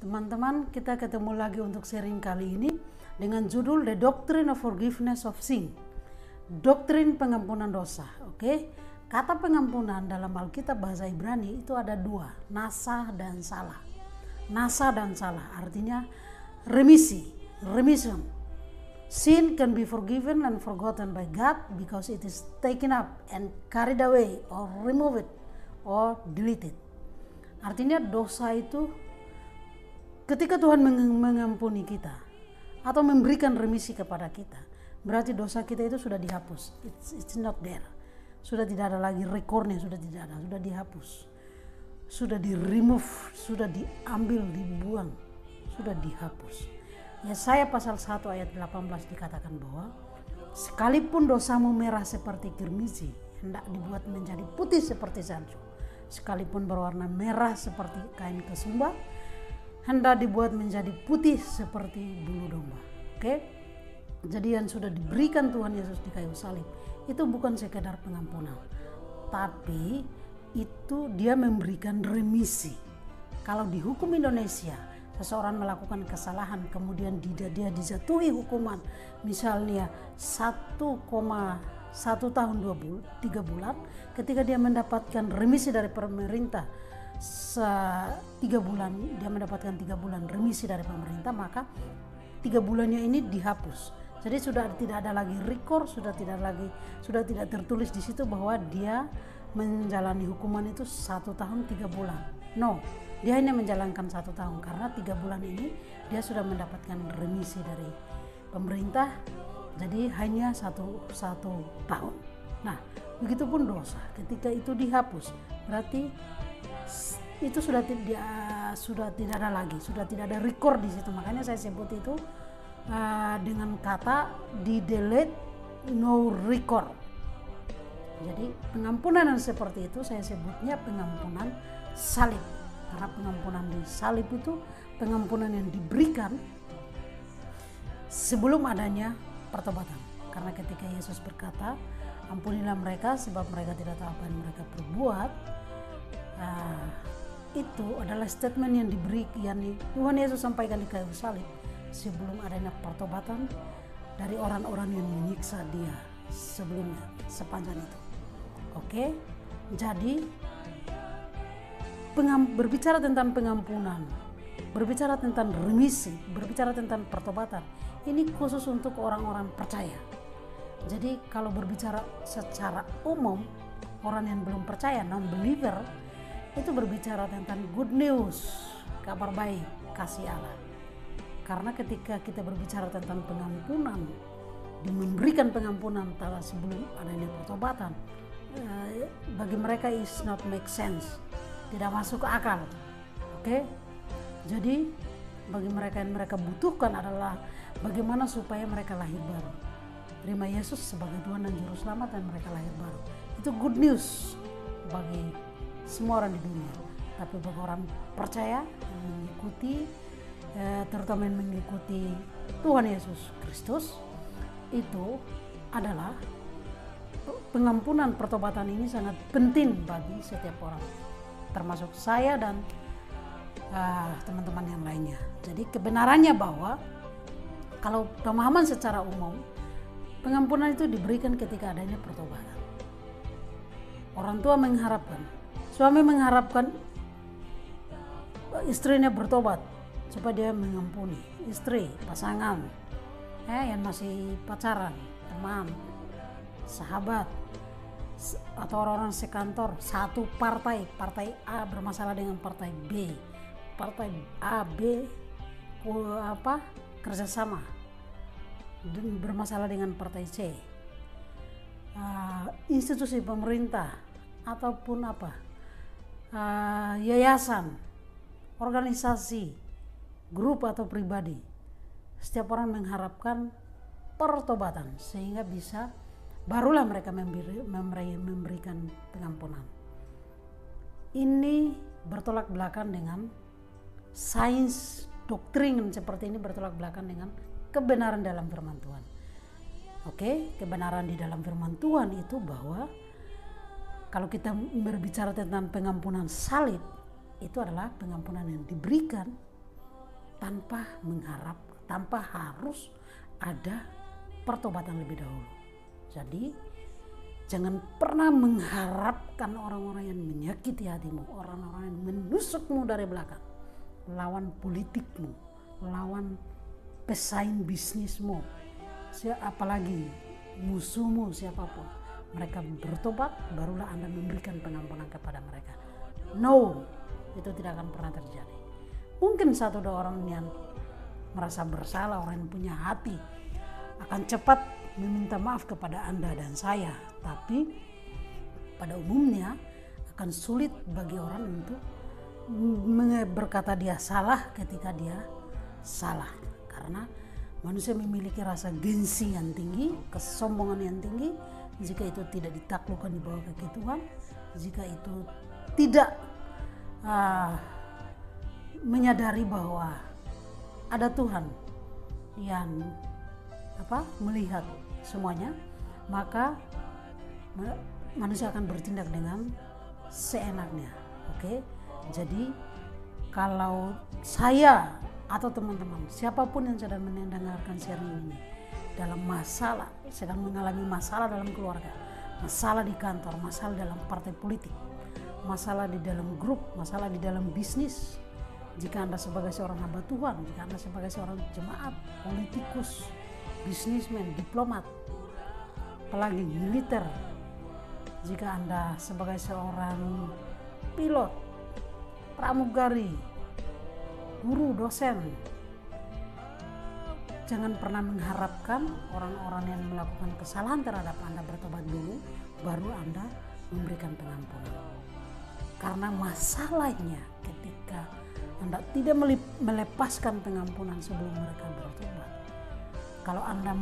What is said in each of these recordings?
Teman-teman, kita ketemu lagi untuk sharing kali ini dengan judul The Doctrine of Forgiveness of Sin. Doktrin pengampunan dosa. Oke? Kata pengampunan dalam Alkitab bahasa Ibrani itu ada dua, nasah dan salah. Nasah dan salah artinya remisi, remission. Sin can be forgiven and forgotten by God because it is taken up and carried away or removed or deleted. Artinya dosa itu ketika Tuhan mengampuni kita atau memberikan remisi kepada kita, berarti dosa kita itu sudah dihapus. It's not there. Sudah tidak ada lagi rekornya, sudah tidak ada, sudah dihapus. Sudah di-remove, sudah diambil, dibuang, sudah dihapus. Yesaya pasal 1 ayat 18 dikatakan bahwa sekalipun dosamu merah seperti kirmizi, hendak dibuat menjadi putih seperti salju. Sekalipun berwarna merah seperti kain kesumba, hendak dibuat menjadi putih seperti bulu domba. Oke? Jadi yang sudah diberikan Tuhan Yesus di kayu salib itu bukan sekedar pengampunan, tapi itu dia memberikan remisi. Kalau di hukum Indonesia seseorang melakukan kesalahan kemudian dia dijatuhi hukuman misalnya 1,1 tahun 3 bulan, ketika dia mendapatkan remisi dari pemerintah 3 bulan, dia mendapatkan 3 bulan remisi dari pemerintah, maka 3 bulannya ini dihapus. Jadi sudah tidak ada lagi record, sudah tidak tertulis di situ bahwa dia menjalani hukuman itu 1 tahun 3 bulan. No, dia hanya menjalankan 1 tahun karena 3 bulan ini dia sudah mendapatkan remisi dari pemerintah. Jadi hanya satu tahun. Nah, begitupun dosa, ketika itu dihapus, berarti itu sudah tidak ada lagi, sudah tidak ada record di situ. Makanya saya sebut itu dengan kata di delete, no record. Jadi pengampunan yang seperti itu saya sebutnya pengampunan salib. Karena pengampunan di salib itu pengampunan yang diberikan sebelum adanya pertobatan. Karena ketika Yesus berkata, ampunilah mereka sebab mereka tidak tahu apa yang mereka perbuat, itu adalah statement yang Tuhan Yesus sampaikan di kayu salib sebelum adanya pertobatan dari orang-orang yang menyiksa dia sebelumnya, sepanjang itu. Oke, jadi berbicara tentang pengampunan, berbicara tentang remisi, berbicara tentang pertobatan, ini khusus untuk orang-orang percaya. Jadi kalau berbicara secara umum, orang yang belum percaya, non-believer, itu berbicara tentang good news, kabar baik, kasih Allah. Karena ketika kita berbicara tentang pengampunan, memberikan pengampunan sebelum adanya pertobatan, bagi mereka is not make sense, tidak masuk akal. Oke? Jadi bagi mereka yang mereka butuhkan adalah bagaimana supaya mereka lahir baru, terima Yesus sebagai Tuhan dan Juru Selamat dan mereka lahir baru. Itu good news bagi semua orang di dunia. Tapi bagi orang percaya yang mengikuti, terutama yang mengikuti Tuhan Yesus Kristus, itu adalah pengampunan pertobatan ini sangat penting bagi setiap orang, termasuk saya dan teman-teman yang lainnya. Jadi kebenarannya bahwa kalau pemahaman secara umum, pengampunan itu diberikan ketika adanya pertobatan. Orang tua mengharapkan, suami mengharapkan istrinya bertobat supaya dia mengampuni. Istri, pasangan, yang masih pacaran, teman, sahabat, atau orang-orang sekantor, satu partai A bermasalah dengan partai B, partai A, B, kerjasama bermasalah dengan partai C, institusi pemerintah ataupun yayasan, organisasi, grup atau pribadi, setiap orang mengharapkan pertobatan sehingga bisa barulah mereka memberikan pengampunan. Ini bertolak belakang dengan sains, doktrin seperti ini bertolak belakang dengan kebenaran dalam firman Tuhan. Oke, kebenaran di dalam firman Tuhan itu bahwa kalau kita berbicara tentang pengampunan salib, itu adalah pengampunan yang diberikan tanpa harus ada pertobatan lebih dahulu. Jadi jangan pernah mengharapkan orang-orang yang menyakiti hatimu, orang-orang yang menusukmu dari belakang, lawan politikmu, lawan pesaing bisnismu, apalagi musuhmu siapapun. Mereka bertobat, barulah Anda memberikan pengampunan kepada mereka. No, itu tidak akan pernah terjadi. Mungkin satu dua orang yang merasa bersalah, orang yang punya hati, akan cepat meminta maaf kepada Anda dan saya. Tapi pada umumnya akan sulit bagi orang untuk berkata dia salah ketika dia salah. Karena manusia memiliki rasa gengsi yang tinggi, kesombongan yang tinggi. Jika itu tidak ditaklukkan di bawah kaki Tuhan, jika itu tidak menyadari bahwa ada Tuhan yang melihat semuanya, maka manusia akan bertindak dengan seenaknya. Oke? Jadi kalau saya atau teman-teman, siapapun yang sedang mendengarkan sharing ini, dalam masalah, sedang mengalami masalah dalam keluarga, masalah di kantor, masalah dalam partai politik, masalah di dalam grup, masalah di dalam bisnis. Jika Anda sebagai seorang hamba Tuhan, jika Anda sebagai seorang jemaat, politikus, bisnismen, diplomat, apalagi militer, jika Anda sebagai seorang pilot, pramugari, guru, dosen, jangan pernah mengharapkan orang-orang yang melakukan kesalahan terhadap Anda bertobat dulu, baru Anda memberikan pengampunan. Karena masalahnya ketika Anda tidak melepaskan pengampunan sebelum mereka bertobat. Kalau Anda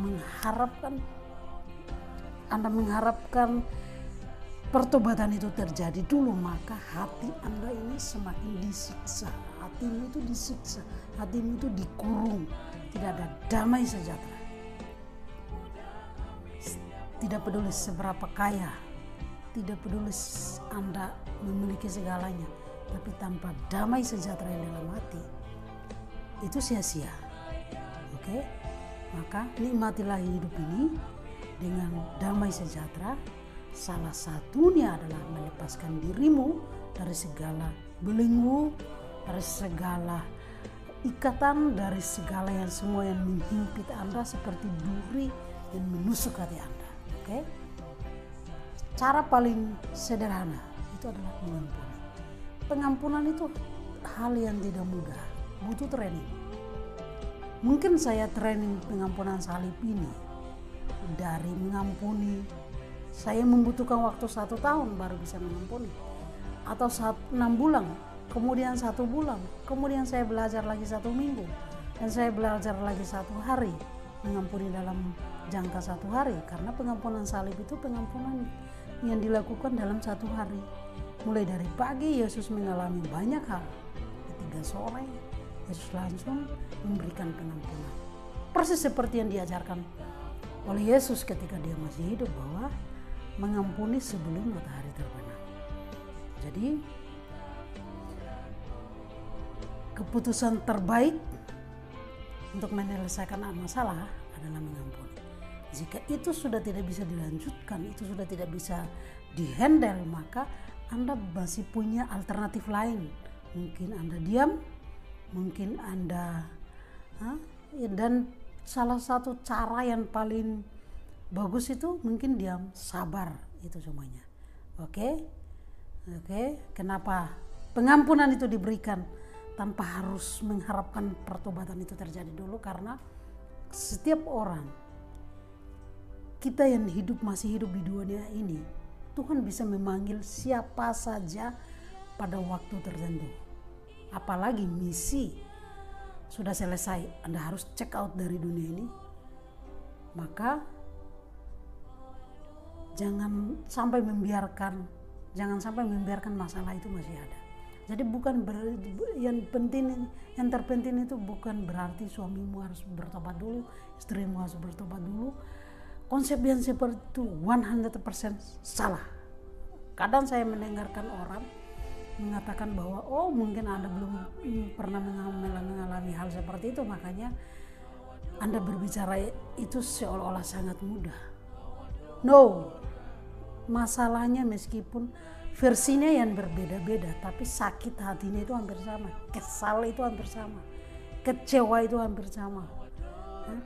mengharapkan pertobatan itu terjadi dulu, maka hati Anda ini semakin disiksa. Hatimu itu disiksa, hatimu itu dikurung. Tidak ada damai sejahtera. Tidak peduli seberapa kaya, tidak peduli Anda memiliki segalanya, tapi tanpa damai sejahtera yang dalam hati, itu sia-sia. Oke? Maka nikmatilah hidup ini dengan damai sejahtera. Salah satunya adalah melepaskan dirimu dari segala belenggu, dari segala ikatan, dari segala yang semua yang menghimpit Anda seperti duri yang menusuk hati Anda. Oke? Cara paling sederhana itu adalah mengampuni. Pengampunan itu hal yang tidak mudah, butuh training. Mungkin saya training pengampunan salib ini dari mengampuni, saya membutuhkan waktu 1 tahun baru bisa mengampuni, atau 6 bulan, kemudian 1 bulan, kemudian saya belajar lagi 1 minggu, dan saya belajar lagi 1 hari mengampuni dalam jangka 1 hari. Karena pengampunan salib itu pengampunan yang dilakukan dalam 1 hari. Mulai dari pagi Yesus mengalami banyak hal, ketika sore Yesus langsung memberikan pengampunan, persis seperti yang diajarkan oleh Yesus ketika dia masih hidup, bahwa mengampuni sebelum matahari terbenam. Jadi keputusan terbaik untuk menyelesaikan masalah adalah mengampuni. Jika itu sudah tidak bisa dilanjutkan, itu sudah tidak bisa dihandle, maka Anda masih punya alternatif lain. Mungkin Anda diam, mungkin Anda dan salah satu cara yang paling bagus itu mungkin diam, sabar, itu semuanya. Oke? Kenapa pengampunan itu diberikan tanpa harus mengharapkan pertobatan itu terjadi dulu? Karena setiap orang, kita yang masih hidup di dunia ini, Tuhan bisa memanggil siapa saja pada waktu tertentu. Apalagi misi sudah selesai, Anda harus check out dari dunia ini, maka jangan sampai membiarkan masalah itu masih ada. Jadi yang terpenting itu bukan berarti suamimu harus bertobat dulu, istrimu harus bertobat dulu. Konsep yang seperti itu 100% salah. Kadang saya mendengarkan orang mengatakan bahwa oh mungkin Anda belum pernah mengalami hal seperti itu, makanya Anda berbicara itu seolah-olah sangat mudah. No, masalahnya meskipun versinya yang berbeda-beda, tapi sakit hatinya itu hampir sama, kesal itu hampir sama, kecewa itu hampir sama,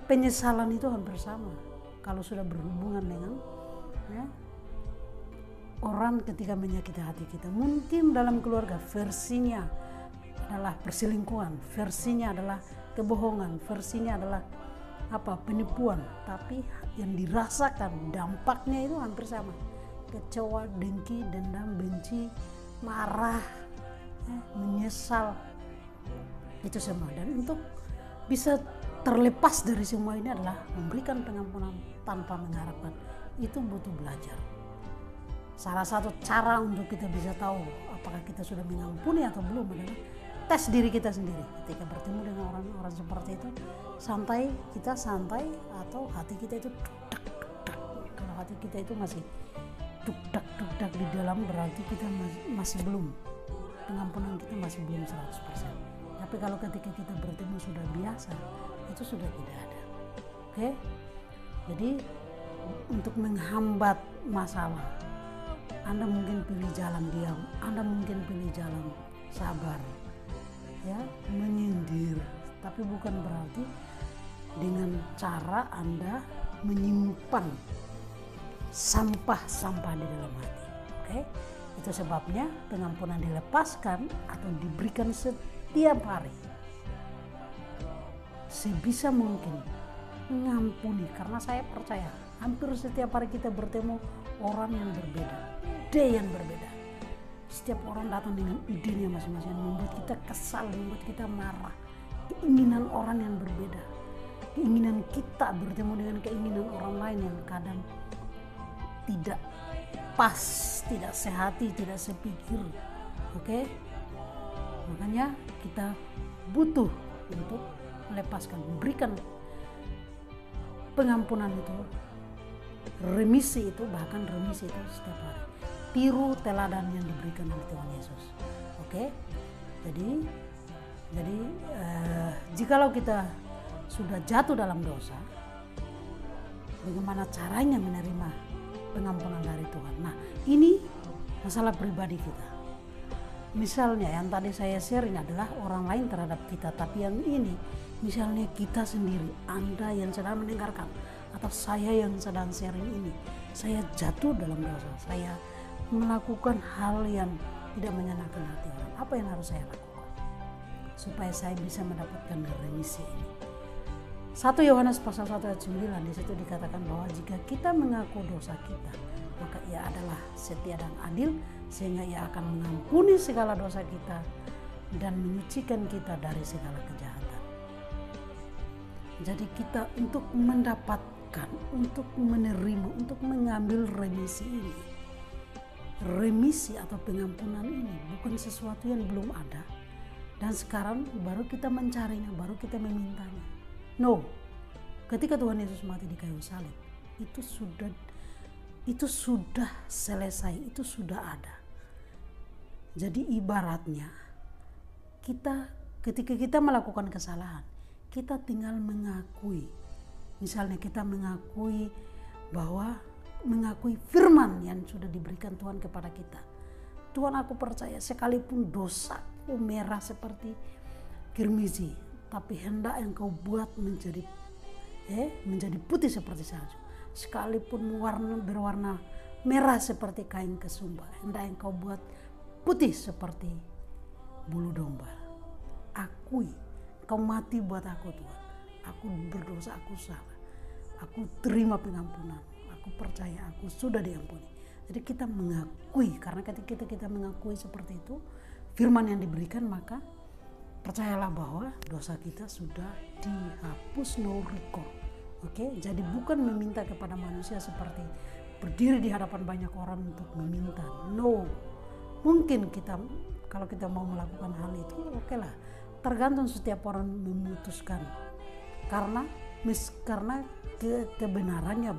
penyesalan itu hampir sama. Kalau sudah berhubungan dengan orang ketika menyakiti hati kita. Mungkin dalam keluarga versinya adalah perselingkuhan, versinya adalah kebohongan, versinya adalah penipuan, tapi yang dirasakan dampaknya itu hampir sama. Kecewa, dengki, dendam, benci, marah, menyesal, itu semua. Dan untuk bisa terlepas dari semua ini adalah memberikan pengampunan tanpa mengharapkan. Itu butuh belajar. Salah satu cara untuk kita bisa tahu apakah kita sudah mengampuni atau belum adalah tes diri kita sendiri. Ketika bertemu dengan orang-orang seperti itu, kita santai atau hati kita itu duk-dak. Kalau hati kita itu masih duk-dak di dalam, berarti kita masih belum, pengampunan kita masih belum 100%. Tapi kalau ketika kita bertemu sudah biasa, itu sudah tidak ada. Oke? Jadi untuk menghambat masalah, Anda mungkin pilih jalan diam, Anda mungkin pilih jalan sabar, menyindir, tapi bukan berarti dengan cara Anda menyimpan sampah-sampah di dalam hati. Oke? Itu sebabnya pengampunan dilepaskan atau diberikan setiap hari. Sebisa mungkin mengampuni, karena saya percaya hampir setiap hari kita bertemu orang yang berbeda, ide yang berbeda. Setiap orang datang dengan idenya masing-masing, membuat kita kesal, membuat kita marah. Keinginan orang yang berbeda, keinginan kita bertemu dengan keinginan orang lain yang kadang tidak pas, tidak sehati, tidak sepikir. Oke? Makanya kita butuh untuk melepaskan, memberikan pengampunan itu, remisi itu, bahkan remisi itu setiap hari. Tiru teladan yang diberikan oleh Tuhan Yesus. Oke? Jadi jikalau kita sudah jatuh dalam dosa, bagaimana caranya menerima pengampunan dari Tuhan? Nah, ini masalah pribadi kita. Misalnya yang tadi saya share ini adalah orang lain terhadap kita, tapi yang ini misalnya kita sendiri, Anda yang sedang mendengarkan, atau saya yang sedang sharing ini, saya jatuh dalam dosa, saya melakukan hal yang tidak menyenangkan hati orang. Apa yang harus saya lakukan supaya saya bisa mendapatkan remisi ini? 1 Yohanes pasal 1 ayat 9, di situ dikatakan bahwa jika kita mengaku dosa kita, maka Ia adalah setia dan adil sehingga Ia akan mengampuni segala dosa kita dan menyucikan kita dari segala kejahatan. Jadi kita untuk mendapatkan, untuk menerima, untuk mengambil remisi ini, remisi atau pengampunan ini bukan sesuatu yang belum ada dan sekarang baru kita mencarinya, baru kita memintanya. No, ketika Tuhan Yesus mati di kayu salib, itu sudah selesai, itu sudah ada. Jadi ibaratnya ketika kita melakukan kesalahan, kita tinggal mengakui. Misalnya kita mengakui firman yang sudah diberikan Tuhan kepada kita. Tuhan, aku percaya sekalipun dosaku merah seperti kirmizi, tapi hendak Engkau buat menjadi putih seperti salju. Sekalipun berwarna merah seperti kain kesumba, hendak Engkau buat putih seperti bulu domba. Akui, Engkau mati buat aku Tuhan. Aku berdosa, aku salah. Aku terima pengampunan. Aku percaya aku sudah diampuni. Jadi kita mengakui, karena ketika kita mengakui seperti itu, firman yang diberikan, maka percayalah bahwa dosa kita sudah dihapus, no record. Oke, jadi bukan meminta kepada manusia seperti berdiri di hadapan banyak orang untuk meminta. No, mungkin kalau kita mau melakukan hal itu, oke lah. Tergantung setiap orang memutuskan. Karena kebenarannya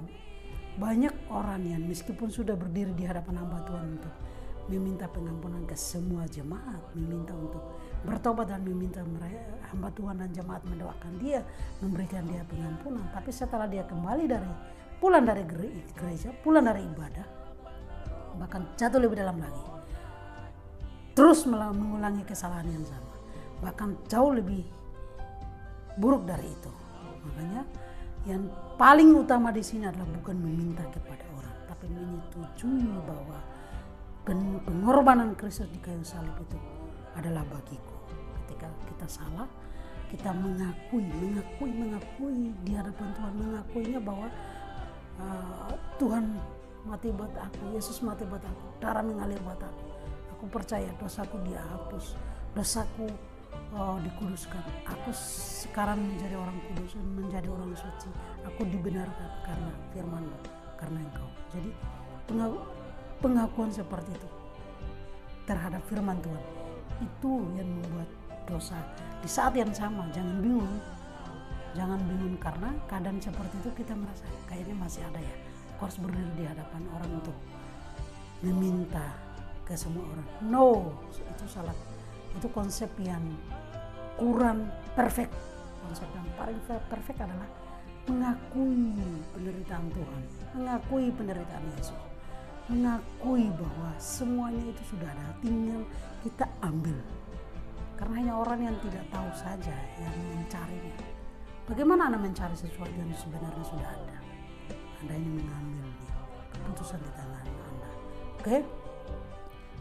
banyak orang yang meskipun sudah berdiri di hadapan hamba Tuhan untuk meminta pengampunan ke semua jemaat, meminta untuk bertobat dan meminta hamba Tuhan dan jemaat mendoakan dia, memberikan dia pengampunan. Tapi setelah dia kembali pulang dari gereja, pulang dari ibadah, bahkan jatuh lebih dalam lagi, terus mengulangi kesalahan yang sama, bahkan jauh lebih buruk dari itu. Makanya yang paling utama di sini adalah bukan meminta kepada orang, tapi menyetujui bahwa pengorbanan Kristus di kayu salib itu adalah bagiku. Ketika kita salah, kita mengakui di hadapan Tuhan, mengakuinya bahwa Tuhan mati buat aku, Yesus mati buat aku, darah mengalir buat aku. Aku percaya dosaku dihapus, dosaku dikuduskan. Aku sekarang menjadi orang kudus, menjadi orang suci. Aku dibenarkan karena firman-Mu, karena Engkau. Jadi pengakuan seperti itu terhadap firman Tuhan itu yang membuat dosa. Di saat yang sama jangan bingung karena keadaan seperti itu kita merasa kayaknya masih ada ya, aku harus berdiri di hadapan orang untuk meminta ke semua orang. No, itu salah. Itu konsep yang kurang perfect. Konsep yang paling perfect adalah mengakui penderitaan Tuhan, mengakui penderitaan Yesus, mengakui bahwa semuanya itu sudah ada, tinggal kita ambil. Karena hanya orang yang tidak tahu saja yang mencarinya. Bagaimana Anda mencari sesuatu yang sebenarnya sudah ada? Anda ini mengambilnya, keputusan di tangan Anda. Oke?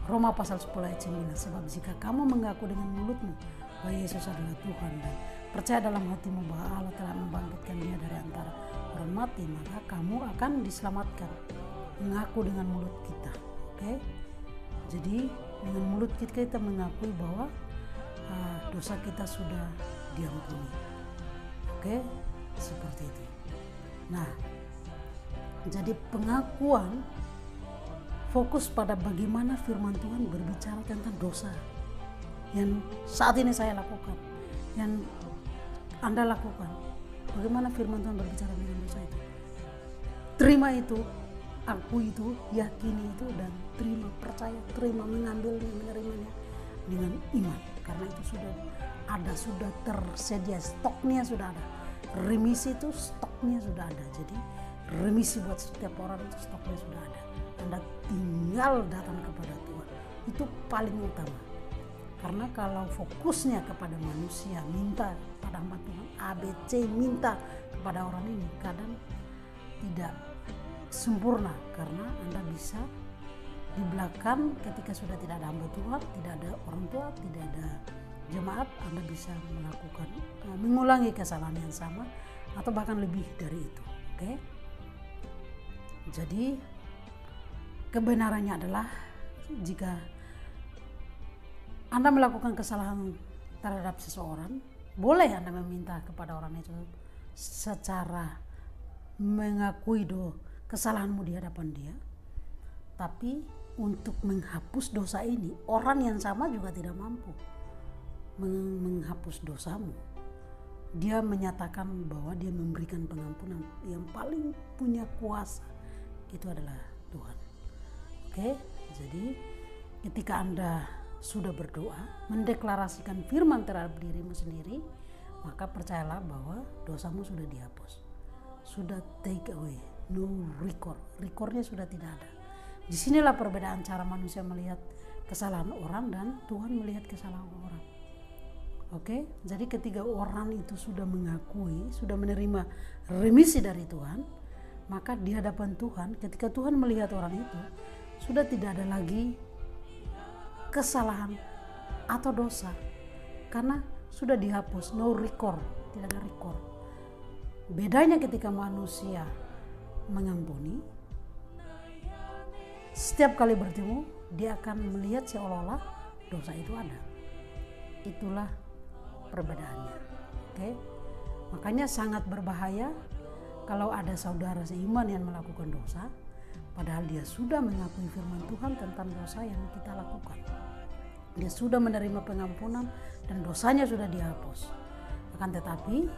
Roma pasal 10 ayat 9, sebab jika kamu mengaku dengan mulutmu bahwa Yesus adalah Tuhan dan percaya dalam hatimu bahwa Allah telah membangkitkan dia dari antara orang mati, maka kamu akan diselamatkan. Mengaku dengan mulut kita. Oke? Jadi dengan mulut kita mengakui bahwa dosa kita sudah diampuni. Oke? Seperti itu. Nah, jadi pengakuan fokus pada bagaimana firman Tuhan berbicara tentang dosa yang saat ini saya lakukan, yang Anda lakukan. Bagaimana firman Tuhan berbicara tentang dosa itu? Terima itu, akui itu, yakini itu, dan terima, percaya, terima, mengambilnya, menerimanya dengan iman. Karena itu sudah ada, sudah tersedia, stoknya sudah ada. Remisi itu stoknya sudah ada. Jadi remisi buat setiap orang itu stoknya sudah ada. Anda tinggal datang kepada Tuhan. Itu paling utama. Karena kalau fokusnya kepada manusia, minta pada hamba Tuhan, ABC, minta kepada orang ini, kadang tidak sempurna. Karena Anda bisa di belakang ketika sudah tidak ada hamba Tuhan, tidak ada orang tua, tidak ada jemaat, Anda bisa melakukan, mengulangi kesalahan yang sama atau bahkan lebih dari itu. Oke? Jadi kebenarannya adalah jika Anda melakukan kesalahan terhadap seseorang, boleh Anda meminta kepada orang itu secara mengakui kesalahanmu di hadapan dia. Tapi untuk menghapus dosa ini, orang yang sama juga tidak mampu menghapus dosamu. Dia menyatakan bahwa dia memberikan pengampunan. Yang paling punya kuasa itu adalah Tuhan. Oke, jadi ketika Anda sudah berdoa, mendeklarasikan firman terhadap dirimu sendiri, maka percayalah bahwa dosamu sudah dihapus, sudah take away, no record, recordnya sudah tidak ada. Disinilah perbedaan cara manusia melihat kesalahan orang dan Tuhan melihat kesalahan orang. Oke, jadi ketika orang itu sudah mengakui, sudah menerima remisi dari Tuhan, maka di hadapan Tuhan, ketika Tuhan melihat orang itu, sudah tidak ada lagi kesalahan atau dosa, karena sudah dihapus, no record, tidak ada record. Bedanya ketika manusia mengampuni, setiap kali bertemu dia akan melihat seolah-olah dosa itu ada. Itulah perbedaannya. Oke? Makanya sangat berbahaya kalau ada saudara seiman yang melakukan dosa, padahal dia sudah mengakui firman Tuhan tentang dosa yang kita lakukan. Dia sudah menerima pengampunan dan dosanya sudah dihapus. Akan tetapi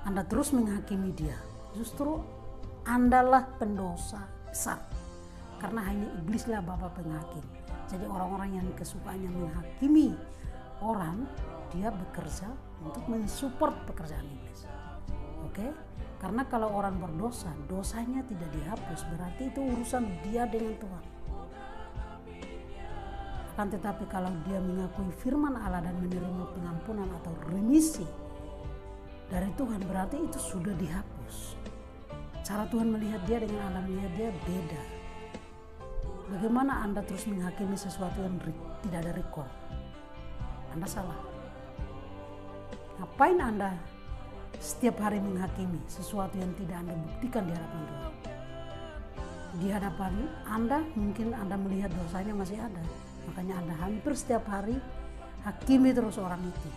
Anda terus menghakimi dia. Justru Andalah pendosa besar. karena hanya iblislah bapa penghakim. Jadi orang-orang yang kesukaannya menghakimi orang, dia bekerja untuk mensupport pekerjaan iblis. Oke? Karena kalau orang berdosa, dosanya tidak dihapus, berarti itu urusan dia dengan Tuhan. Akan tetapi kalau dia mengakui firman Allah dan menerima pengampunan atau remisi dari Tuhan, berarti itu sudah dihapus. Cara Tuhan melihat dia dengan Anda melihat dia beda. Bagaimana Anda terus menghakimi sesuatu yang tidak ada record? Anda salah. Ngapain Anda setiap hari menghakimi sesuatu yang tidak Anda buktikan di hadapan Tuhan? Di hadapan Anda mungkin Anda melihat dosanya masih ada. Makanya Anda hampir setiap hari hakimi terus orang itu.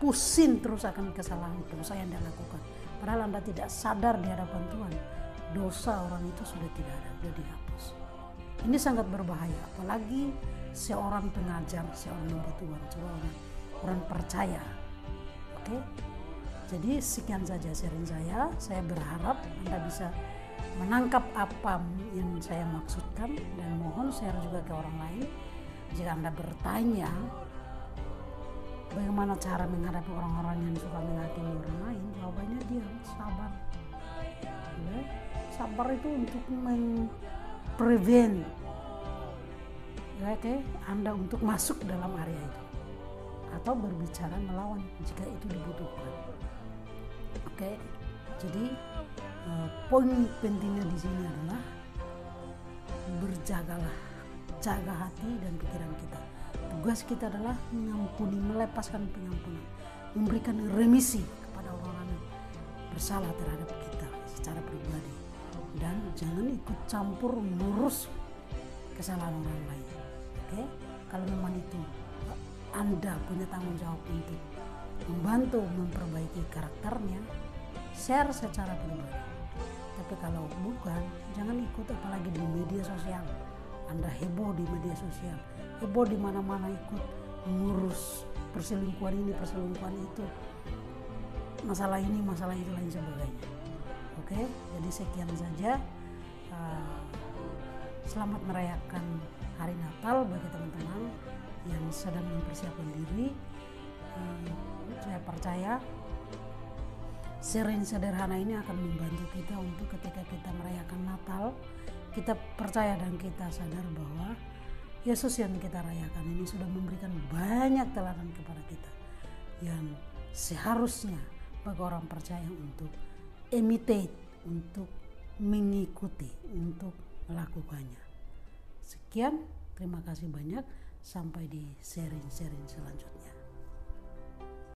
Pusing terus akan kesalahan dosa yang dia lakukan. Padahal Anda tidak sadar di hadapan Tuhan. Dosa orang itu sudah tidak ada, sudah dihapus. Ini sangat berbahaya, apalagi seorang pengajar, seorang hamba Tuhan, seorang orang percaya. Oke? Jadi sekian saja sharing saya. Saya berharap Anda bisa menangkap apa yang saya maksudkan dan mohon share juga ke orang lain. Jika Anda bertanya bagaimana cara menghadapi orang-orang yang suka menghakimi orang lain, jawabannya dia sabar. Ya, sabar itu untuk prevent Anda untuk masuk dalam area itu atau berbicara melawan jika itu dibutuhkan. Oke, jadi poin pentingnya di sini adalah berjagalah, jaga hati dan pikiran kita. Tugas kita adalah mengampuni, melepaskan pengampunan, memberikan remisi kepada orang-orang yang bersalah terhadap kita secara pribadi, dan jangan ikut campur ngurus kesalahan orang lain. Oke? Kalau memang itu Anda punya tanggung jawab untuk membantu memperbaiki karakternya, share secara pribadi. Tapi kalau bukan, jangan ikut, apalagi di media sosial. Anda heboh di media sosial, heboh di mana-mana ikut ngurus perselingkuhan ini, perselingkuhan itu, masalah ini, masalah itu, lain sebagainya. Oke? Jadi sekian saja. Selamat merayakan hari Natal bagi teman-teman yang sedang mempersiapkan diri. Saya percaya sharing sederhana ini akan membantu kita untuk ketika kita merayakan Natal, kita percaya dan kita sadar bahwa Yesus yang kita rayakan ini sudah memberikan banyak teladan kepada kita yang seharusnya bagi orang percaya untuk imitate, untuk mengikuti, untuk melakukannya. Sekian, terima kasih banyak. Sampai di sharing-sharing selanjutnya.